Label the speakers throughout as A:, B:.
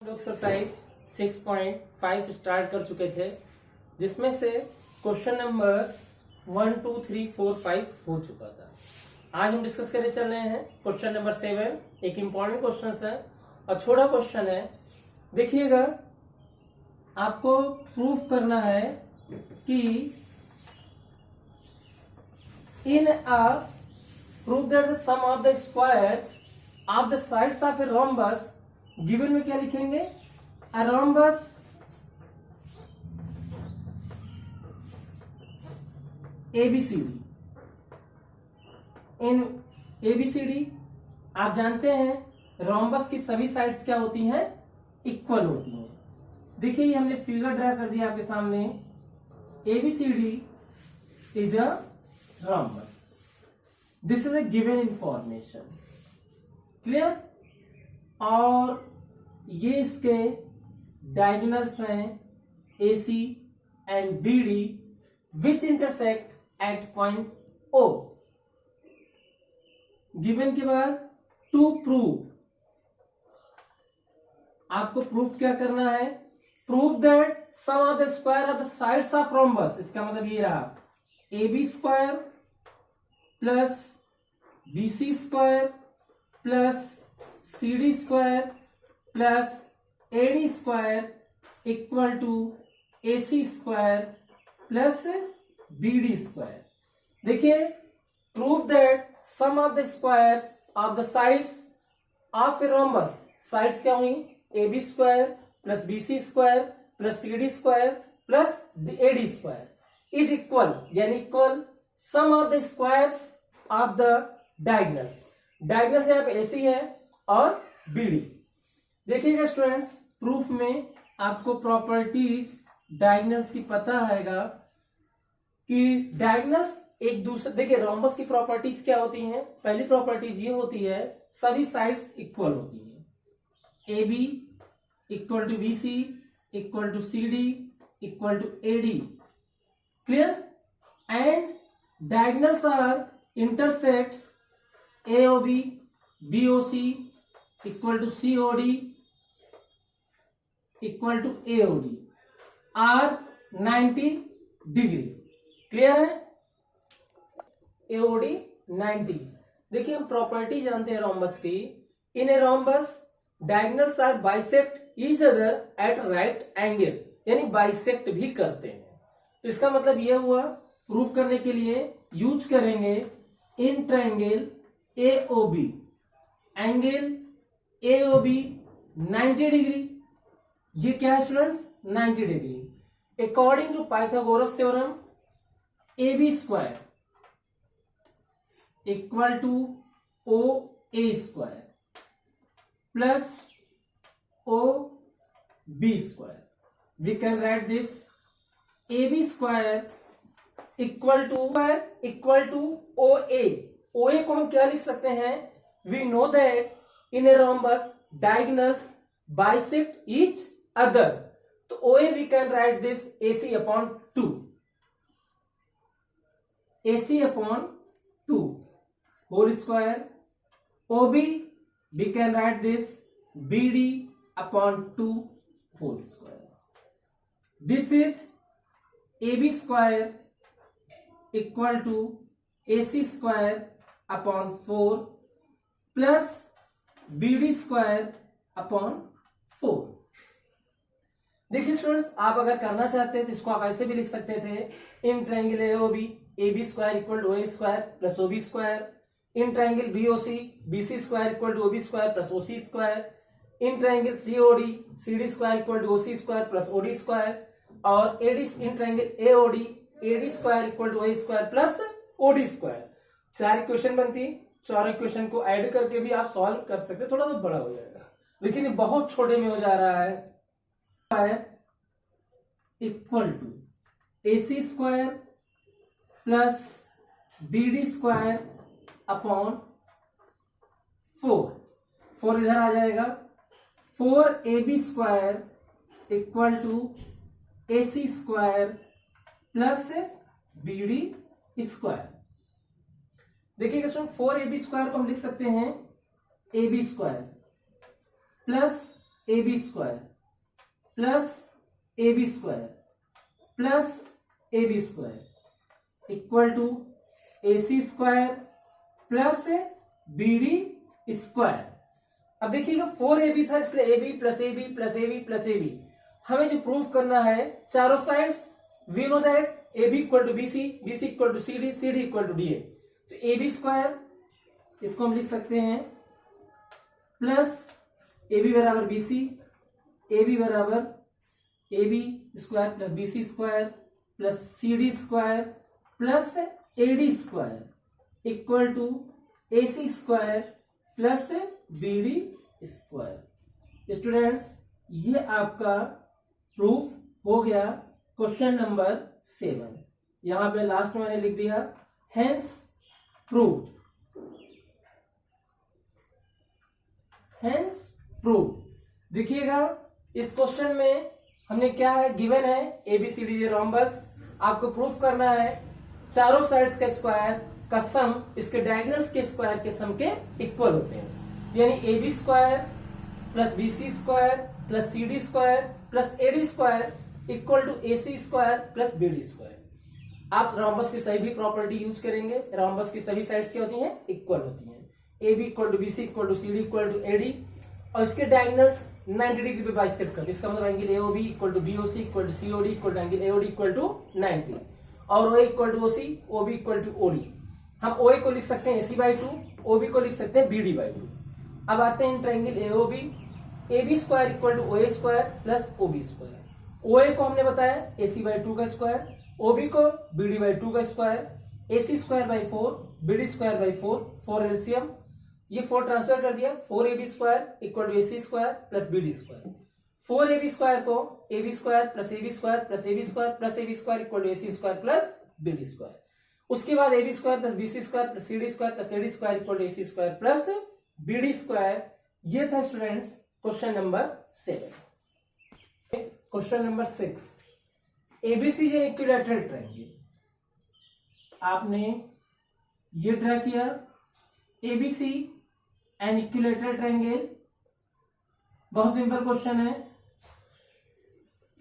A: Exercise 6.5 start कर चुके थे, जिसमें से क्वेश्चन नंबर 1, 2, 3, 4, 5 हो चुका था। आज हम डिस्कस करने चल रहे हैं क्वेश्चन नंबर 7। एक इंपॉर्टेंट क्वेश्चन है और छोटा क्वेश्चन है। देखिएगा, आपको प्रूफ करना है कि in a proof that the sum of the squares of the sides of a rhombus given में क्या लिखेंगे? A rhombus ABCD. In ABCD आप जानते हैं रोम्बस की सभी साइड्स क्या होती हैं? इक्वल होती हैं। देखिए, ये हमने फिगर ड्रा कर दिया आपके सामने। ABCD is a rhombus. This is a given information. Clear? और ये इसके डायगोनल्स हैं AC and BD which intersect at point O। Given के बाद टू प्रूव, आपको प्रूव क्या करना है? Prove that sum of the square of the sides of rhombus. इसका मतलब ये रहा AB square plus BC square plus CD square plus AD square equal to AC square plus BD square. देखिए, prove that sum of the squares of the sides of a rhombus. Sides क्या हुई? AB square plus BC square plus CD square plus AD square is equal, यानी equal sum of the squares of the diagonals. Diagonals यहाँ पे AC है और BD। देखिएगा students, proof में आपको प्रॉपर्टीज डायगोनल्स की पता हैगा कि डायगोनल्स एक दूसरे, देखिए रोम्बस की प्रॉपर्टीज क्या होती हैं? पहली प्रॉपर्टीज ये होती है सभी साइड्स इक्वल होती हैं। AB equal to BC equal to CD equal to AD। Clear? And diagonals are intersects AOB BOC equal to COD equal to AOD are 90 degree. Clear है? AOD 90। देखिए, हम प्रॉपर्टी जानते हैं रोम्बस की। In a rhombus diagonals are bisect each other at right angle, यानी bisect भी करते हैं। तो इसका मतलब यह हुआ, प्रूफ करने के लिए यूज करेंगे in triangle AOB। Angle AOB 90 degree. ये क्या है students? 90 degree. According to Pythagoras theorem, AB square equal to OA square plus OB square. We can write this AB square equal to OA। OA को हम क्या लिख सकते हैं? We know that in a rhombus diagonals bisect each other. तो OA we can write this AC upon 2। AC upon 2 whole square. OB we can write this BD upon 2 whole square. This is AB square equal to AC square upon 4 plus BD square upon 4। देखिए students, आप अगर करना चाहते हैं तो इसको आप ऐसे भी लिख सकते थे। In triangle AOB AB square equal to OA square plus OB square. In triangle BOC BC square equal to OB square plus OC square. In triangle COD CD square equal to OC square plus OD square. और in triangle AOD AD square equal to OA square plus OD square. 4 equation बनती। 4 equation को add करके भी आप solve कर सकते हैं। थोड़ा सा बड़ा हो जाएगा, लेकिन ये बहुत छोटे में हो जा रहा है। Equal to AC square plus BD square upon 4 इधर आ जाएगा। 4AB square equal to AC square plus BD square. देखिए क्वेश्चन 4AB स्क्वायर को हम लिख सकते हैं AB square plus A B square plus A B square plus A B square equal to A C square plus B D square. अब देखिएगा 4ab था इसलिए ab plus A B plus A B plus A B. हमें जो proof करना है चारों sides we know that ab equal to bc, bc equal to cd, cd equal to da। तो ab स्क्वायर इसको हम लिख सकते हैं प्लस ab बराबर bc, ab बराबर ab square plus bc square plus cd square plus ad square equal to ac square plus bd square. Students ये आपका प्रूफ हो गया क्वेश्चन नंबर 7। यहां पे लास्ट में मैंने लिख दिया हेंस प्रूव्ड, हेंस प्रूव्ड। देखिएगा इस क्वेश्चन में हमने क्या है गिवन है एबीसीडी रोम्बस। आपको प्रूफ करना है चारों साइड्स का स्क्वायर का सम इसके डायगोनल्स के स्क्वायर के सम के इक्वल होते हैं, यानी A B square plus B C square plus C D square plus A D square equal to A C square plus B D square. आप रोम्बस की सही भी प्रॉपर्टी यूज करेंगे। रोम्बस की सभी साइड्स क्या होती हैं? इक्वल होती हैं। A B equal to B C equal to C D equal to A D और इसके डायगोनल्स 90 डिग्री पे बाइसेक्ट करते हैं। इसका मतलब angle AOB equal to BOC equal to COD equal to angle AOD equal to 90 और O equal to OC, OB equal to OD. हम O को लिख सकते हैं AC/2, ओबी को लिख सकते हैं BD/2। अब आते हैं triangle AOB, AB square equal to OA square plus OB square. OA को हमने बताया AC/2 का स्क्वायर, OB को BD/2 का square, AC square by 4, BD square by 4, 4 LCM, ये 4 ट्रांसफर कर दिया, 4AB square equal to AC square plus BD square. 4AB square को AB square plus AB square plus AB square plus AB square equal to AC square plus BD square. उसके बाद AB square plus BC square plus CD square plus AD square equal to AC square plus BD square. ये था students question number 7। Question number 6, ABC is an equilateral triangle। आपने ये draw किया ABC an equilateral triangle. बहुत simple question है।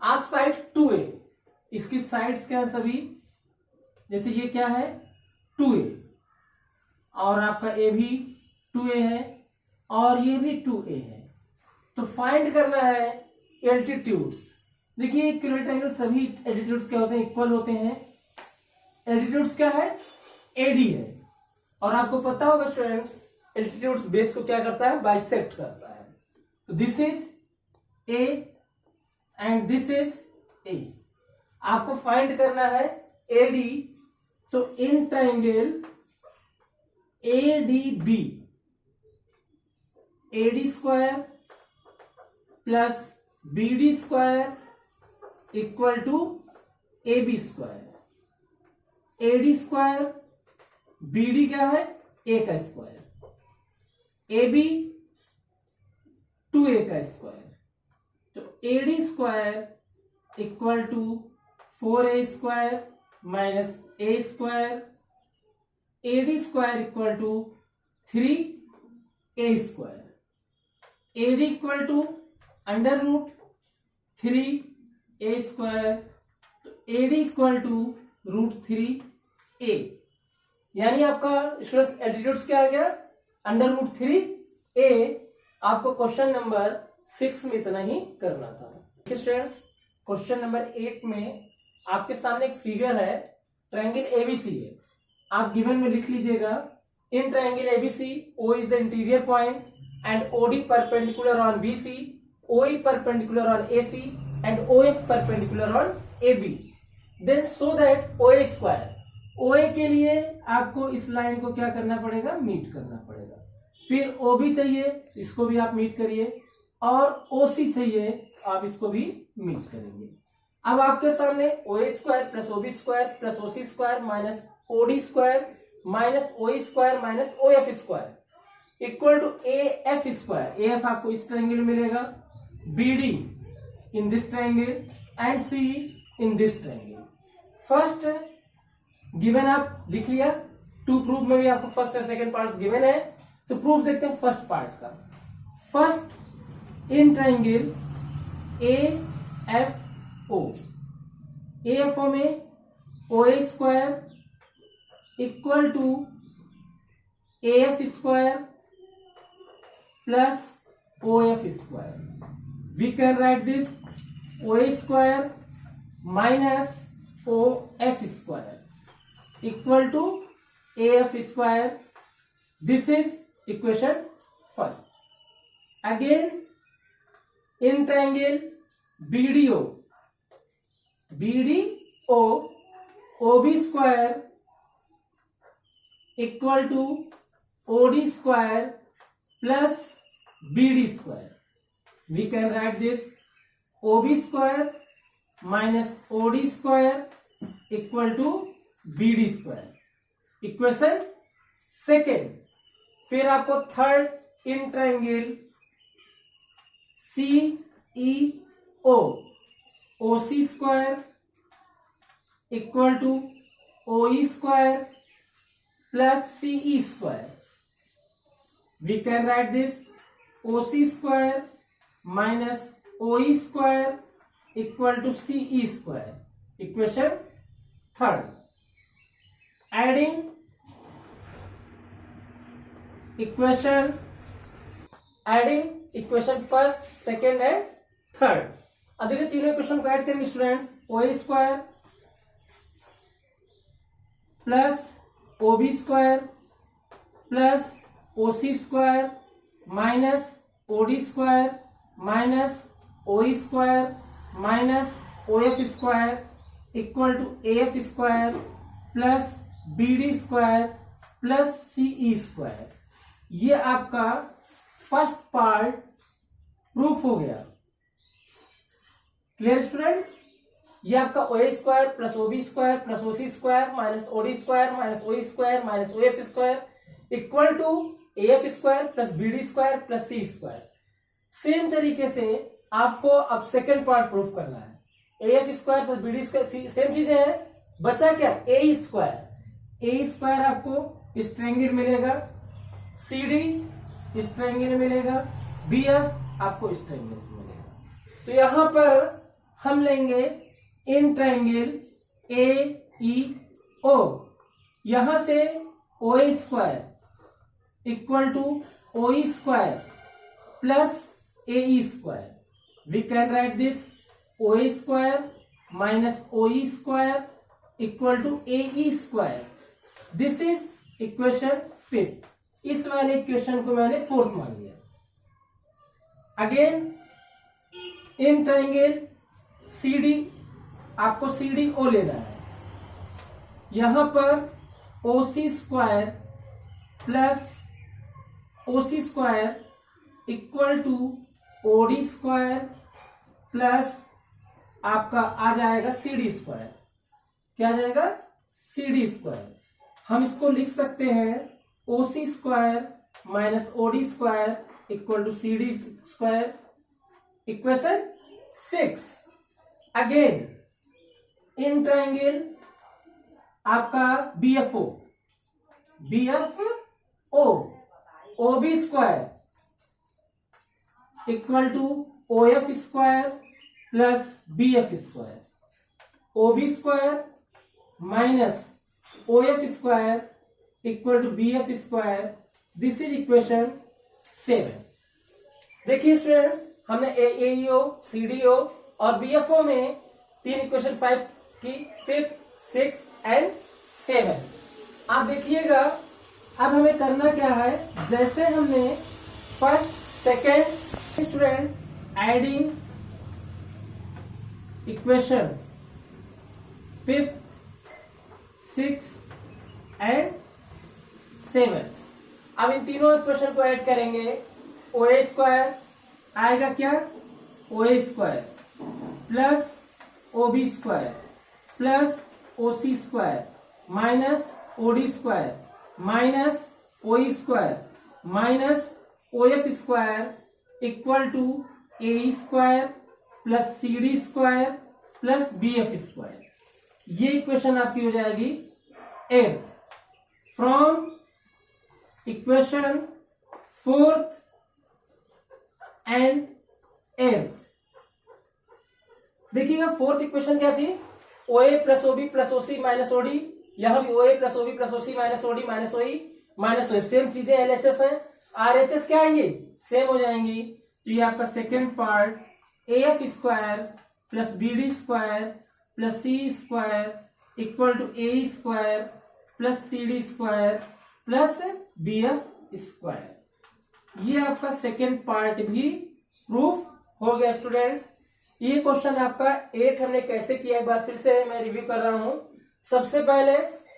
A: आप side 2A, इसकी sides क्या है सभी, जैसे ये क्या है 2A और आपका ए भी 2A है और ये भी 2A है। तो फाइंड करना है एल्टीट्यूड्स। देखिए इक्विलेटरल ट्रायंगल सभी एल्टीट्यूड्स क्या होते हैं? इक्वल होते हैं। एल्टीट्यूड्स क्या है? AD है। और आपको पता होगा स्टूडेंट्स एल्टीट्यूड्स बेस को क्या करता है? बाइसेक्ट करता है। तो this is A and this is A। आपको फाइंड करना है AD। तो in triangle ADB, AD square plus BD square equal to AB square. AD square, BD क्या है? A का स्क्वायर, AB 2A का स्क्वायर। तो AD square equal to 4A square minus A square, AD square equal to 3A square, AD equal to under root 3A square. तो AD equal to root 3A, यानी आपका students altitudes क्या आ गया? Under root 3A। आपको question number 6 में इतना ही करना था। स्टूडेंट्स क्वेश्चन नंबर 8 में आपके सामने एक फिगर है, ट्रायंगल ABC है। आप गिवन में लिख लीजिएगा in triangle ABC O is the interior point and OD perpendicular on BC, OE perpendicular on AC and OF perpendicular on AB, then show that OA square। OA के लिए आपको इस line को क्या करना पड़ेगा? मीट करना पड़ेगा। फिर OB चाहिए, इसको भी आप मीट करिए और OC चाहिए, आप इसको भी मीट करेंगे। अब आपके सामने OA square plus OB square plus OC square minus OD square minus OE square minus OF square equal to AF square. AF आपको इस ट्रायंगल में मिलेगा, BD in this triangle and C in this triangle. First given आप लिख लिया। To proof में भी आपको first and second parts given है। तो प्रूफ देखते हैं फर्स्ट पार्ट का। First in triangle AFO, AFO में OA square equal to AF square plus OF square. We can write this OA square minus OF square equal to AF square. This is equation first. Again, in triangle BDO, OB square equal to OD square plus BD square. We can write this OB square minus OD square equal to BD square. Equation second. फिर आपको third in triangle CEO, OC square equal to OE square plus CE square. We can write this OC square minus OE square equal to CE square. Equation third. Adding equation first, second and third. अब देखिए तीनों equation को add करेंगे students. OA square plus OB square plus OC square minus OD square minus OE square minus OF square equal to AF square plus BD square plus CE square. ये आपका first part proof हो गया. Clear students? ये आपका OA square plus OB square plus OC square minus OD square minus OE square minus OF square equal to AF square plus BD square plus C square. Same तरीके से आपको अब second part proof करना है. AF square plus BD square same चीजें हैं. बचा क्या? A square. A स्क्वायर आपको इस ट्रायंगल मिलेगा, CD इस ट्रायंगल मिलेगा, BF आपको इस ट्रायंगल से मिलेगा. तो यहां पर हम लेंगे इन ट्रायंगल AEO. यहां से OA square equal to OE square plus AE square. We can write this OA square minus OE square equal to AE square. This is equation fifth. इस वाले इक्वेशन को मैंने फोर्थ मान लिया. Again in triangle CD, आपको CDO लेना है. यहां पर OC square plus OC square equal to OD square plus आपका आ जाएगा CD स्क्वायर. क्या आ जाएगा? CD square. हम इसको लिख सकते हैं OC square minus OD square equal to CD square. Equation 6. Again in triangle आपका BFO, OB square equal to OF square plus BF square. OB square minus OF square equal to BF square. This is equation 7. देखिए students, हमने AEO, CDO और BFO में तीन equation 5 की, 5, 6 and 7. आप देखिएगा अब हमें करना क्या है. जैसे हमने first, second student adding equation 5, 6 and 7. अब इन तीनों इक्वेशन को ऐड करेंगे. OA स्क्वायर आएगा क्या? OA square plus OB square plus OC square minus OD square minus OE square minus OF square equal to AE square plus CD square plus BF square. ये equation आपकी हो जाएगी 8. From equation 4th and eighth. देखिएगा fourth equation क्या थी, OA प्लस OB प्लस OC माइनस OD, यहां भी OA प्लस OB प्लस OC माइनस OD माइनस OE माइनस OF, सेम चीजें LHS है, RHS क्या आएंगे, सेम हो जाएंगी। तो ये आपका second part AF square plus BD square plus C square equal to AE square plus CD square plus BF square, ये आपका सेकेंड पार्ट भी प्रूफ हो गया स्टूडेंट्स। ये क्वेश्चन आपका 8 हमने कैसे किया, एक बार फिर से मैं रिव्यू कर रहा हूं। सबसे पहले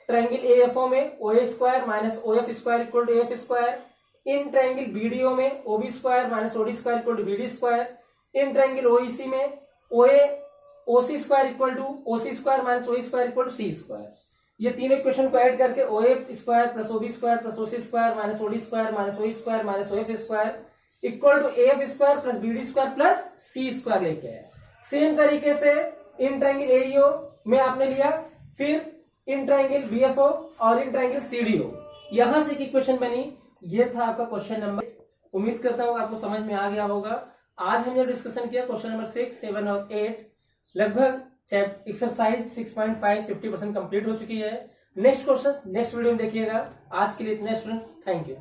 A: ट्रायंगल AFO में OA square minus OF square equal to AF square, in triangle BDO में OB square minus OD square equal to BD square, in triangle OEC में OC square equal to OC square minus OE square equal to C square. ये तीनों equation को add करके OF square plus OB square plus OC square minus OD square minus OE square minus OF square equal to AF square plus BD square plus C square लेके आया। Same तरीके से in triangle AEO में आपने लिया, फिर in triangle BFO और in triangle CDO, यहां से एक इक्वेशन बनी। ये था आपका क्वेश्चन नंबर, उम्मीद करता हूं आपको समझ में आ गया होगा। आज हमने डिस्कशन किया क्वेश्चन नंबर 6, 7 और 8, लगभग एक्सरसाइज 6.5 50% कंप्लीट हो चुकी है। नेक्स्ट क्वेश्चन नेक्स्ट वीडियो में देखिएगा। आज के लिए इतना स्टूडेंट्स, थैंक यू।